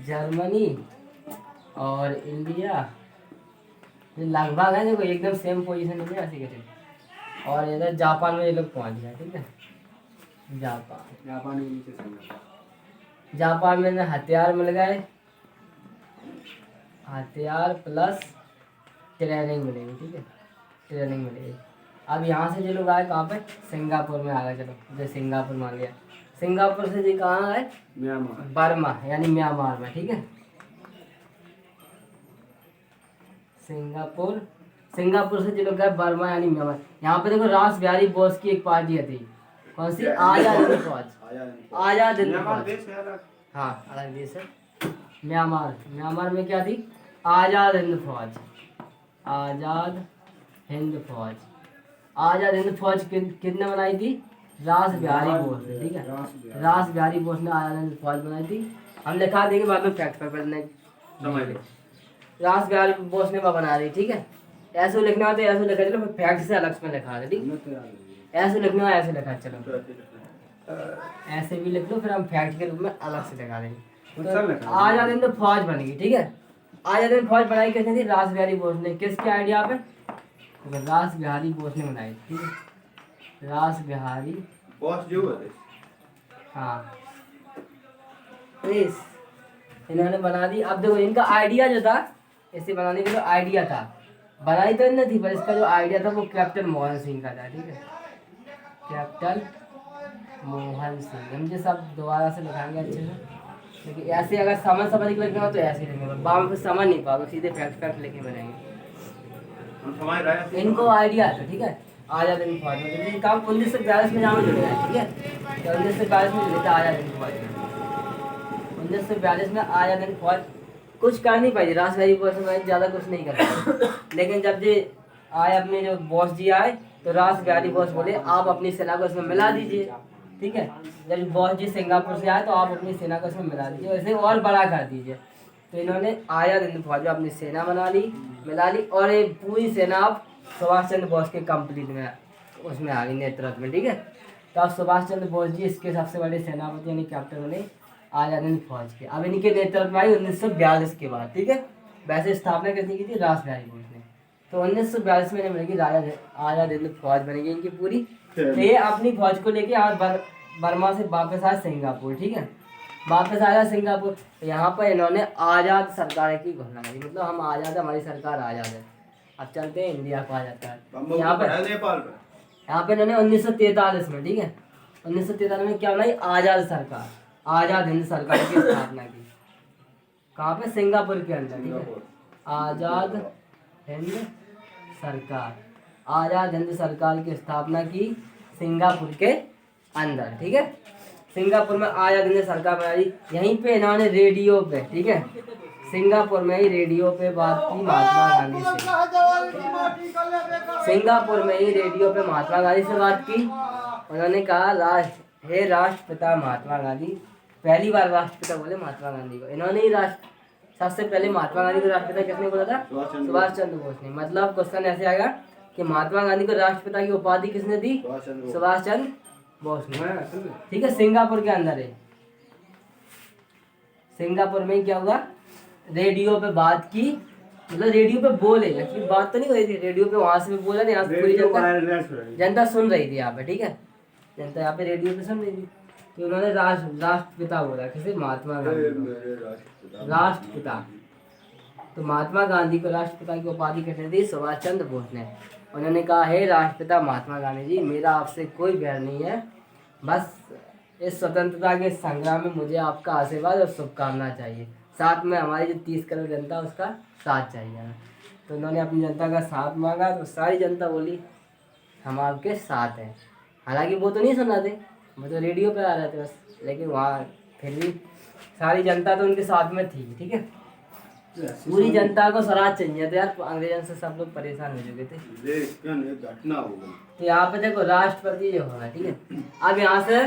S1: जर्मनी और इंडिया ये लगभग है, देखो एकदम सेम पोजीशन में है, ऐसे कैसे। और इधर जापान में ये लोग पहुंच गए, ठीक है।
S2: जापान के नीचे सिंगापुर।
S1: जापान में हथियार मिल गए, हथियार प्लस ट्रेनिंग मिलेगी, ठीक है, ट्रेनिंग मिलेगी। अब यहाँ से जो लोग आए कहाँ पे, सिंगापुर में आ गए, चलो जो सिंगापुर मान लिया। सिंगापुर से जी कहाँ आए,
S2: म्यांमार।
S1: बर्मा यानी म्यांमार में, ठीक है। सिंगापुर से जो लोग गए बर्मा यानी म्यांमार। यहाँ पे देखो रास बिहारी बोस की एक पार्टी थी, कौन सी, आजाद हिंद फौज, आजाद हिंद
S2: म्यांमार
S1: फौज।
S2: देश है अलग।
S1: हाँ अलग देश है। म्यांमार में क्या थी, आजाद हिंद फौज, आजाद हिंद फौज। आजाद हिंद फौज किसने बनाई थी, रास बिहारी बोस ने, ठीक है। रास बिहारी बोस ने आजाद हिंद फौज बनाई थी। हम लिखा देंगे बाद में फैक्ट पर पढ़ने,
S3: समझ लो।
S1: रास बिहारी बोस ने वो बना दी, ठीक है। ऐसे लिखना हो तो ऐसे लिखा, चलो फैक्ट से अलग में लिखा दे, ठीक।
S2: हमें तो याद है।
S1: ऐसे लिखना हो ऐसे लिखा, चलो ऐसे भी लिख लो, फिर हम फैक्ट के रूप में अलग से लिखा देंगे। तो आजाद हिंद फौज बनेगी, ठीक है। आजाद हिंद फौज बनाई किसने थी, रास बिहारी बोस ने। किसके आइडिया पे, तो रास बिहारी बोस ने बनाई, ठीक है। रास बिहारी
S3: बॉस जो है
S1: हाँ इस इन्होंने बना दी। अब देखो इनका आइडिया जो था, इसे बनाने का जो आइडिया था, बनाई तो नहीं थी, पर इसका जो आइडिया था वो कैप्टन मोहन सिंह का था, ठीक है। कैप्टन मोहन सिंह। हम जो सब दोबारा से लिखाएंगे अच्छे से, लेकिन ऐसे अगर समझ के लिखना हो तो ऐसे ही लिखेंगे, बाद में समझ नहीं पाओगे, सीधे फैक्ट लिखे बनाएंगे।
S3: हम समझ रहे हैं।
S1: इनको आइडिया था, ठीक है। आजाद हिंद फौज में तो ये काम 1942 में जहाँ जुड़े हैं, ठीक है। तो 1942 में जुड़े थे आजाद हिंद फौज में। 1942 में आजाद हिंद फौज कुछ कर नहीं पाई, रास बिहारी बोस में ज़्यादा कुछ नहीं कर पाई। लेकिन जब ये आए अपने जो बॉस जी आए, तो रास बिहारी बोस बोले आप अपनी सेना को इसमें मिला दीजिए, ठीक है। जब बॉस जी सिंगापुर से आए तो आप अपनी सेना को इसमें मिला दीजिए, इसे और बड़ा कर दीजिए। तो इन्होंने आजाद हिंद फौज में अपनी सेना बना ली, मिला ली, और ये पूरी सेना अब सुभाष चंद्र बोस के कंप्लीट में उसमें आ गई, नेतृत्व में, ठीक है। तो अब सुभाष चंद्र बोस जी इसके सबसे बड़े सेनापति यानी कैप्टन बने आजाद हिंद फौज के। अब इनके नेतृत्व में आई 1942 के बाद, ठीक है। वैसे स्थापना किसने की थी, रास बिहारी बोस ने। तो 1942 में मिलेगी आजाद हिंद फौज बनेगी इनकी पूरी। तो ये अपनी फौज को लेके आज बर्मा से वापस आया सिंगापुर, ठीक है। वापस आया सिंगापुर, तो यहाँ पर इन्होंने आज़ाद सरकार की घोषणा करी, मतलब हम आज़ाद है, हमारी सरकार आज़ाद है। अब चलते हैं इंडिया को आज़ाद कर। यहाँ पे इन्होंने 1943 में, ठीक है, 1943 में क्या बनाई, आज़ाद सरकार, आज़ाद हिंद सरकार की स्थापना की। कहाँ पे, सिंगापुर के अंदर, ठीक है। आज़ाद हिंद सरकार, आज़ाद हिंद सरकार की स्थापना की सिंगापुर के अंदर, ठीक है। सिंगापुर में आज़ाद हिंद सरकार बनाई। यहीं पे इन्होंने रेडियो पे, ठीक है, सिंगापुर में ही रेडियो पे बात की महात्मा गांधी से। सिंगापुर में ही रेडियो पे महात्मा गांधी से बात की। उन्होंने कहा हे राष्ट्रपिता महात्मा गांधी, पहली बार राष्ट्रपिता बोले महात्मा गांधी को। इन्होंने ही सबसे पहले महात्मा गांधी को राष्ट्रपिता किसने बोला था, सुभाष चंद्र बोस ने। मतलब क्वेश्चन ऐसे आएगा कि महात्मा गांधी को राष्ट्रपिता की उपाधि किसने दी, सुभाष चंद्र बोस ने, ठीक है। सिंगापुर के अंदर है, सिंगापुर में क्या हुआ, रेडियो पे बात की, मतलब रेडियो पे बोले, एक्चुअली बात तो नहीं हो रही थी, रेडियो पे वहां से भी बोला नहीं, यहाँ से पूरी जनता सुन रही थी यहाँ पे, ठीक है। जनता यहाँ पे रेडियो पे सुन रही थी, तो उन्होंने राष्ट्रपिता बोला, किसे, महात्मा गांधी को राष्ट्रपिता। तो महात्मा गांधी को राष्ट्रपिता की उपाधि किसने दी, सुभाष चंद्र बोस ने। उन्होंने कहा हे राष्ट्रपिता महात्मा गांधी जी, मेरा आपसे कोई बैर नहीं है, बस इस स्वतंत्रता के संग्राम में मुझे आपका आशीर्वाद और शुभकामना चाहिए। साथ में हमारी जो 30 करोड़ जनता उसका साथ चाहिए। तो उन्होंने अपनी जनता का साथ मांगा तो सारी जनता बोली हम आपके साथ हैं। हालांकि वो तो नहीं सुन रहे थे, वो तो रेडियो पे आ रहे थे बस, लेकिन वहाँ फिर भी सारी जनता तो उनके साथ में थी। ठीक है, पूरी जनता को स्वराज चाहिए था यार, अंग्रेजों से सब लोग परेशान हो चुके थे।
S3: लेकिन एक घटना हो गई।
S1: तो यहाँ पे देखो राष्ट्रपति जो होगा, ठीक है, अब यहाँ से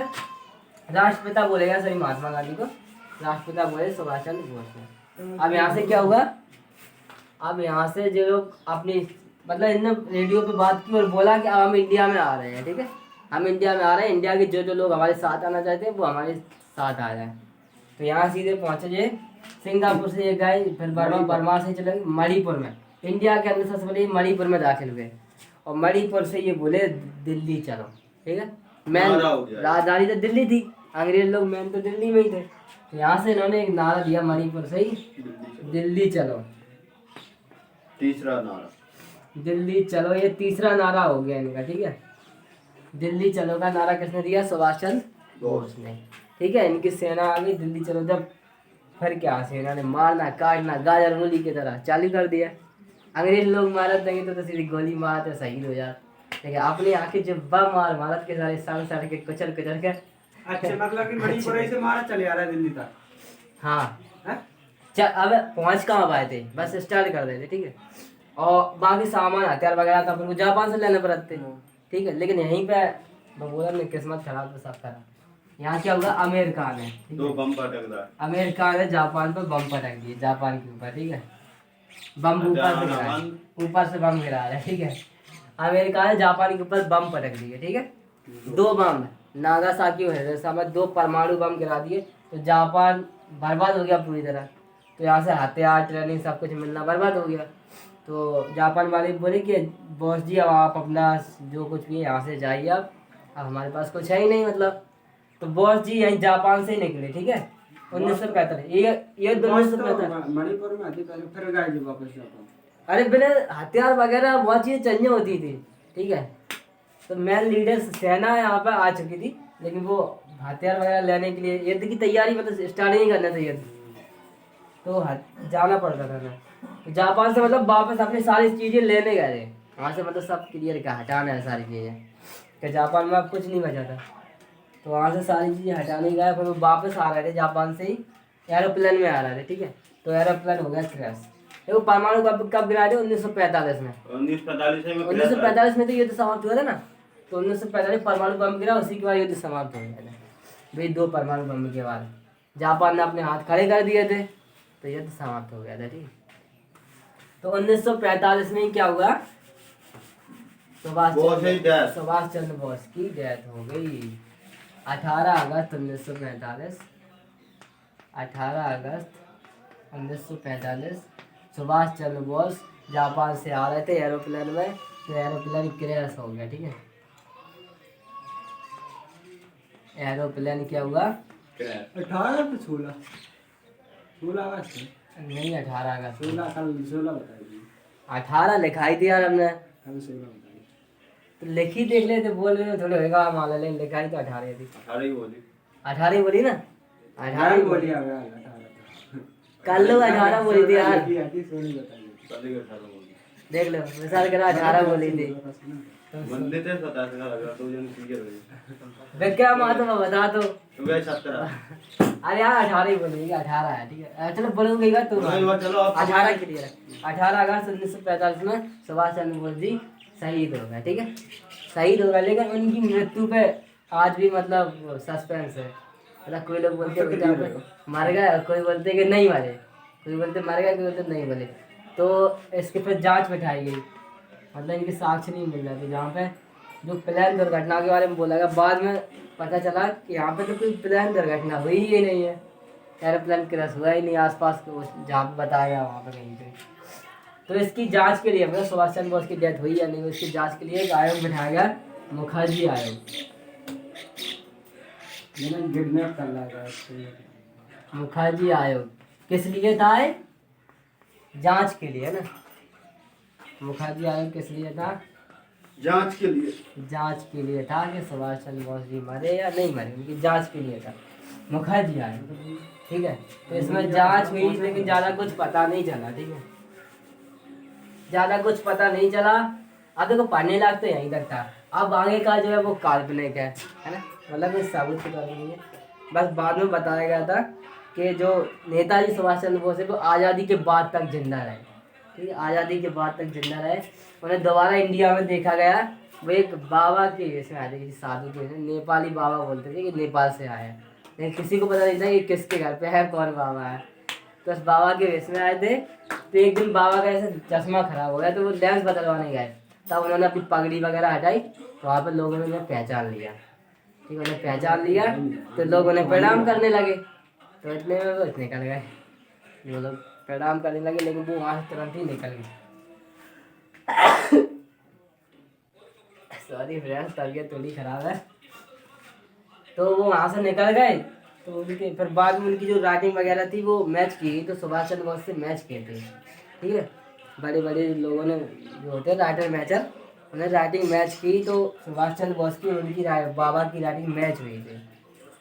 S1: राष्ट्रपिता बोलेगा सही महात्मा गांधी को, राष्ट्रपिता बोले सुभाष चंद्र बोस ने। अब यहाँ से क्या हुआ, अब यहाँ से जो लोग अपनी मतलब इनने रेडियो पे बात की और बोला कि अब हम इंडिया में आ रहे हैं। ठीक है, हम इंडिया में आ रहे हैं, इंडिया के जो जो लोग हमारे साथ आना चाहते हैं वो हमारे साथ आ जाए। तो यहाँ सीधे पहुँचे जे सिंगापुर से ये गए, फिर बर्मा से चले मणिपुर में, इंडिया के अंदर सबसे पहले मणिपुर में दाखिल हुए और मणिपुर से ये बोले दिल्ली चलो। ठीक है, मेन राजधानी तो दिल्ली थी, अंग्रेज लोग मेन तो दिल्ली में ही थे। तो यहाँ से इन्होंने एक नारा दिया मणिपुर से ही, दिल्ली चलो।
S3: तीसरा नारा
S1: दिल्ली चलो, ये तीसरा नारा हो गया इनका। ठीक है, दिल्ली चलो का नारा किसने दिया, सुभाष चंद्र बोस ने। ठीक है, इनकी सेना आ गई दिल्ली चलो। जब फिर क्या सेना ने मारना काटना गाजर मूली की तरह चालू कर दिया। अंग्रेज लोग मारत देंगे तो सीधी गोली मारते शहीद हो जाते, लेकिन अपनी आंखें जब बम मार भारत के सारे सड़ के कुचल के।
S2: अच्छा, मतलब कि मणिपुर से मारा चले आ रहा है दिल्ली तक।
S1: हाँ, अब पहुंच कहाँ पाए थे, बस स्टार्ट कर देते। ठीक है, और बाकी सामान हथियार वगैरह तो अपन को जापान से लेने पड़ते। ठीक है, लेकिन यहीं पे बबूरन ने किस्मत खराब तो सब खराब। यहाँ क्या हुआ, अमेरिका ने
S3: दो बम पटक रहा है,
S1: अमेरिका ने जापान पर बम पटक दिए, जापान के ऊपर। ठीक है, बम ऊपर से गिरा, ऊपर से बम गिरा रहा है। ठीक है, अमेरिका ने जापान के ऊपर बम पटक दिए। ठीक है, 2 बम नागासाकी और हिरोशिमा में 2 परमाणु बम गिरा दिए, तो जापान बर्बाद हो गया पूरी तरह। तो यहाँ से हथियार ट्रेनिंग सब कुछ मिलना बर्बाद हो गया। तो जापान वाले बोले कि बॉस जी अब आप अपना जो कुछ भी यहाँ से जाइए, अब हमारे पास कुछ है ही नहीं मतलब। तो बॉस जी यहीं जापान से ही निकले। ठीक है, 1945 ये 1945
S2: मणिपुर में आते पहले फिर गए जी वापस जापान।
S1: अरे बिना हथियार वगैरह बहुत चीजें चाहिए होती थी। ठीक है, तो मेन लीडर सेना यहाँ पे आ चुकी थी, लेकिन वो हथियार वगैरह लेने के लिए युद्ध की तैयारी मतलब स्टार्ट नहीं करना चाहिए, तो जाना पड़ता था ना। तो जापान से मतलब वापस अपनी सारी चीजें लेने गए थे वहाँ से, मतलब सब क्लियर का हटाना है सारी चीजें, कि जापान में अब कुछ नहीं बचा था। तो वहाँ से सारी चीजें हटाने गए, फिर वो वापस आ रहे थे जापान से ही, एरोप्लेन में आ रहे थे। ठीक है, तो एरोप्लेन हो गया क्रैश। देखो परमाणु कब गिरा थे, 1945 में। 1945 में तो युद्ध समाप्त हुआ था ना, तो 1945 परमाणु बम गिरा, उसी के बाद युद्ध समाप्त हो गया था भाई। 2 परमाणु बम के बाद जापान ने अपने हाथ खड़े कर दिए थे, तो युद्ध समाप्त हो गया था। ठीक, तो 1945 में क्या हुआ, सुभाष चंद्र बोस की डेथ हो गई। 18 अगस्त 1945, 18 अगस्त 1945 सुभाष चंद्र बोस जापान से आ रहे थे एरोप्लेन में, तो एरोप्लेन क्रैश हो गया। ठीक है, एरोप्लेन क्या हुआ,
S2: 18 पे 16 अगस्त
S1: नहीं 18 अगस्त,
S2: 16 बताइए।
S1: 18 लिखाई थी यार हमने,
S2: कल 16 बताइए।
S1: तो लिखी देख लेते, बोल रहे थोड़े होगा माला, लेकिन लिखाई तो 18 थी।
S3: 18 ही बोली,
S1: 18 ही बोली ना, 18 ही बोली।
S2: बोलिए
S1: कल लोग 18 बोली थी यार, देख लो मिसाल करा 18 बोली थी।
S3: बंदे थे 27 का लग रहा, 2 जन क्लियर हो गए।
S1: क्या मालूम बता दो।
S3: तो गए 17।
S1: अरे यार 18 ही बोलेगी, 18 है। ठीक है, चलो बोलूंगा तो
S3: चलो
S1: 18 क्लियर है। 18 अगस्त 1945 में सुभाष चंद्र बोस जी शहीद हो गए। ठीक है, शहीद हो गए, लेकिन उनकी मृत्यु पे आज भी मतलब सस्पेंस है। मतलब कोई लोग बोलते मर गए, कोई बोलते कि नहीं मरे, कोई बोलते मर गए, कोई बोलते नहीं बोले। तो इसके फिर जांच बिठाई गई, मतलब इनके साक्ष्य नहीं मिल रहे थे। जहाँ पे जो प्लेन दुर्घटना के बारे में बोला गया, बाद में पता चला कि यहाँ पे तो कोई प्लेन दुर्घटना हुई ही नहीं है, एरोप्लेन क्रैश हुआ ही नहीं आसपास जहाँ पे बताया गया वहाँ पे कहीं पे। तो इसकी जांच के लिए मतलब सुभाष चंद्र बोस की डेथ हुई या नहीं, उसकी जांच के लिए एक आयोग बिठाया गया, मुखर्जी आयोग।
S2: किडनैप कर रहा
S1: मुखर्जी आयोग किस लिए था, जांच के लिए ना। मुखर्जी आयोग किस लिए था,
S3: जांच के लिए।
S1: जांच के लिए था कि सुभाष चंद्र बोस जी मरे या नहीं मरे, उनकी जांच के लिए था। मुखर्जी आए, ठीक है। तो इसमें जांच हुई लेकिन ज़्यादा कुछ पता नहीं चला, ठीक है, ज़्यादा कुछ पता नहीं चला। अब देखो पढ़ने लायक तो यहीं तक था, अब आगे का जो है वो काल्पनिक है ना, मतलब कोई साबुत की बात नहीं है। बस बाद में बताया गया था कि जो नेताजी सुभाष चंद्र बोस है वो आज़ादी के बाद तक जिंदा रहे, ठीक है, आज़ादी के बाद तक जिंदा रहे। उन्हें दोबारा इंडिया में देखा गया, वो एक बाबा के इसमें आए थे, किसी साधु के, नेपाली बाबा बोलते थे कि नेपाल से आए हैं, लेकिन किसी को पता नहीं था कि किसके घर पे है, कौन बाबा है। तो उस बाबा के वेश में आए थे। तो एक दिन बाबा का ऐसे चश्मा खराब हो गया तो वो लेंस बदलवाने गए, तब उन्होंने अपनी पगड़ी वगैरह हटाई, तो वहाँ पर लोगों ने उन्हें पहचान लिया, ठीक है, उन्हें पहचान लिया तो लोग उन्हें प्रणाम करने लगे। तो इतने में वो निकल गए, वो लोग प्रणाम करने लगे, लेकिन वो वहाँ से तुरंत ही निकल गए। सॉरी फ्रेंड्स, तबीयत थोड़ी खराब है। तो वो वहाँ से निकल गए, तो उनके फिर बाद में उनकी जो राइटिंग वगैरह थी वो मैच की, तो सुभाष चंद्र बोस से मैच किए थे, ठीक है। बड़े बड़े लोगों ने जो होते हैं राइटर मैचर, उन्हें राइटिंग मैच की, तो सुभाष चंद्र बोस की उनकी बाबा की राइटिंग मैच हुई थी।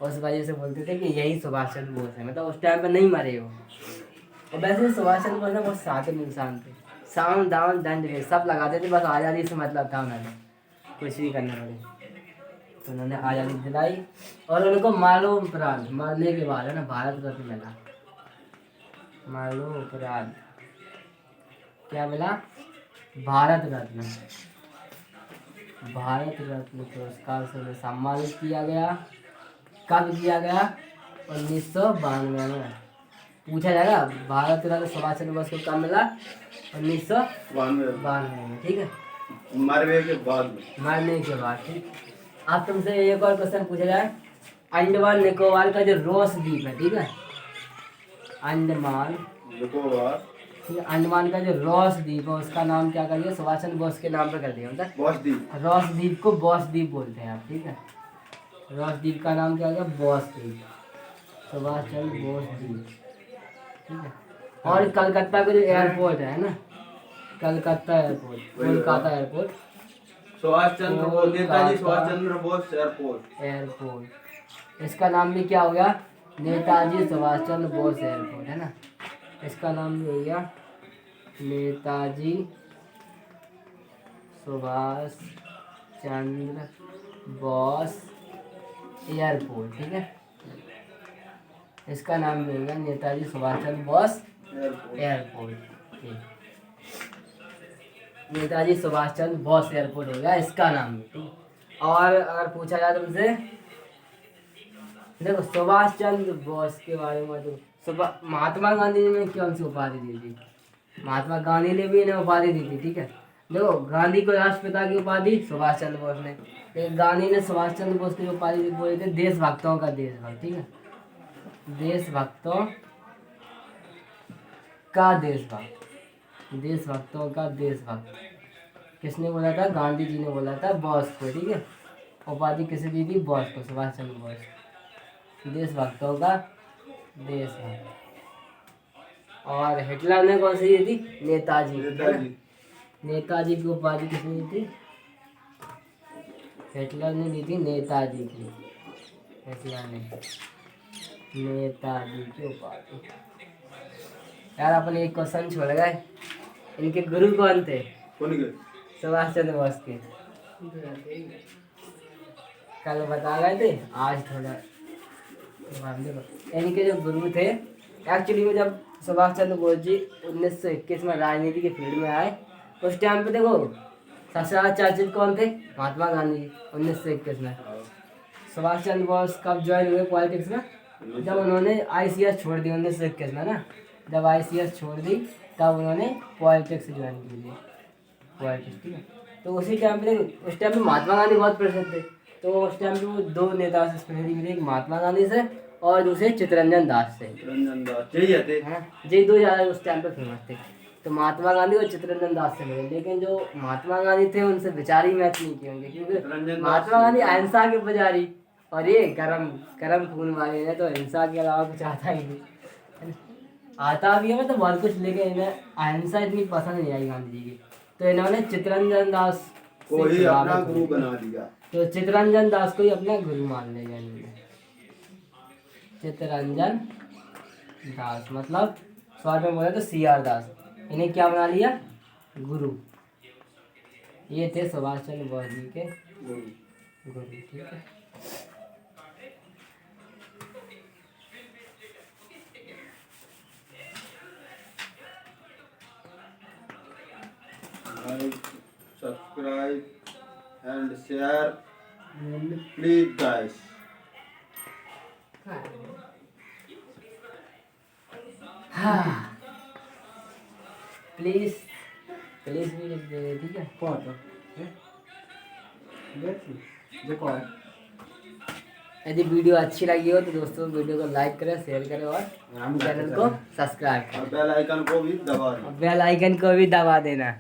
S1: उस वजह से बोलते थे कि यही सुभाष चंद्र बोस है, मतलब उस टाइम पर नहीं मरे वो। और वैसे सुभाष चंद्र बोस बहुत साधु इंसान थे, साम दाम दंड भेद सब लगाते थे, बस आज़ादी से मतलब था उन्होंने, कुछ भी करना पड़े। तो उन्होंने आज़ादी दिलाई और उनको मरणोपरांत, मरने के बाद है ना, भारत रत्न मिला। मरणोपरांत क्या मिला? भारत रत्न। भारत रत्न पुरस्कार से उन्हें सम्मानित किया गया। कब किया गया? 1992 में। पूछा जाएगा भारत रत्न सुभाष चंद्र बोस को कब मिला? 1992 में, ठीक है,
S3: मरने के बाद।
S1: मरने के बाद, ठीक। अब तुमसे एक और क्वेश्चन पूछा जाए, अंडमान निकोबार का जो रोस द्वीप है, ठीक है, अंडमान
S3: निकोबार,
S1: ठीक है, अंडमान का जो रोस द्वीप है उसका नाम क्या कर दिया? सुभाष चंद्र बोस के नाम पे कर दिया, मतलब
S3: बॉस द्वीप।
S1: रोस द्वीप को बॉस द्वीप बोलते हैं आप, ठीक है। रोस द्वीप का नाम क्या हो गया? बॉस द्वीप, सुभाष चंद्र बोस द्वीप, ठीक है। और कलकत्ता का जो एयरपोर्ट है ना, Calcutta airport, Kolkata airport,
S3: Subhash Chandra Bose, Netaji Subhash Chandra Bose
S1: airport, इसका नाम भी क्या हो गया? नेताजी सुभाष चंद्र बोस एयरपोर्ट, है ना, इसका नाम भी हो गया नेताजी सुभाष चंद्र बोस एयरपोर्ट, ठीक है, इसका नाम भी हो गया नेताजी सुभाष चंद्र बोस एयरपोर्ट, नेताजी सुभाष चंद्र बोस एयरपोर्ट हो गया इसका नाम भी। और अगर पूछा जाए तुमसे, देखो सुभाष चंद्र बोस के बारे में, तो महात्मा गांधी ने कौन सी उपाधि दी थी? महात्मा गांधी ने भी इन्हें उपाधि दी थी, ठीक है। देखो गांधी को राष्ट्रपिता की उपाधि सुभाष चंद्र बोस ने, लेकिन गांधी ने सुभाष चंद्र बोस की उपाधि बोले थे देशभक्तों का देशभक्त, ठीक है, देशभक्तों का देशभक्त, देशभक्तों का देशभक्त। किसने बोला था? गांधी जी ने बोला था बॉस को, ठीक है। उपाधि किसे दी थी? बॉस को, सुभाष चंद्र बोस, देशभक्तों का देशभक्त। और हिटलर ने कौन सी दी थी? नेताजी, नेताजी की उपाधि किसने दी थी? हिटलर ने दी थी नेताजी की, हिटलर ने नेताजी की उपाधि। यार अपन एक क्वेश्चन छोड़ गए, इनके गुरु कौन थे? सुभाष चंद्र बोस के। कल बता गए थे, आज थोड़ा इनके जो गुरु थे, एक्चुअली में जब सुभाष चंद्र बोस जी 1921 में राजनीति के फील्ड में आए, उस टाइम पे देखो सबसे ज़्यादा चर्चित कौन थे? महात्मा गांधी। 1921 में सुभाष चंद्र बोस कब ज्वाइन हुए पॉलिटिक्स में? जब उन्होंने ICS छोड़ दी 1921 में ना, जब ICS छोड़ दी तब उन्होंने पॉलिटिक्स ज्वाइन की थी, पॉलिटिक्स, ठीक है। तो उसी टाइम पे, उस टाइम पे महात्मा गांधी बहुत प्रसिद्ध थे, तो उस टाइम पे वो दो नेता से प्रेरित मिले, एक महात्मा गांधी से और दूसरे चित्तरंजन दास से, जी दो ज़्यादा उस टाइम पे फेमस थे। तो महात्मा गांधी और चित्तरंजन दास से मिले, लेकिन जो महात्मा गांधी थे उनसे विचार ही मैच नहीं किए होंगे, क्योंकि महात्मा गांधी अहिंसा के पुजारी और ये गरम खून वाले हैं, तो अहिंसा के अलावा कुछ आता ही नहीं, आता भी है तो बहुत कुछ, लेकिन इन्हें अहिंसा इतनी पसंद नहीं आई गांधी जी की। तो इन्होंने चित्तरंजन दास
S3: को ही अपना गुरु बना लिया।
S1: तो चित्तरंजन दास को ही अपना गुरु मान लिया इन्होंने। चित्तरंजन दास मतलब शॉर्ट में बोले तो CR दास, इन्हें क्या बना लिया? गुरु। ये थे सुभाष चंद्र बोस जी के गुरु। ठीक है।
S3: Like, subscribe and share please guys.
S1: हाँ प्लीज भी लिख दे, ठीक है।
S2: कौन तो देखिए देखो है।
S1: यदि वीडियो अच्छी लगी हो तो दोस्तों वीडियो को लाइक करें, शेयर करें और चैनल को सब्सक्राइब
S3: और
S1: करें।
S3: बेल आइकन को भी दबा दें।
S1: बेल आइकन को भी दबा देना।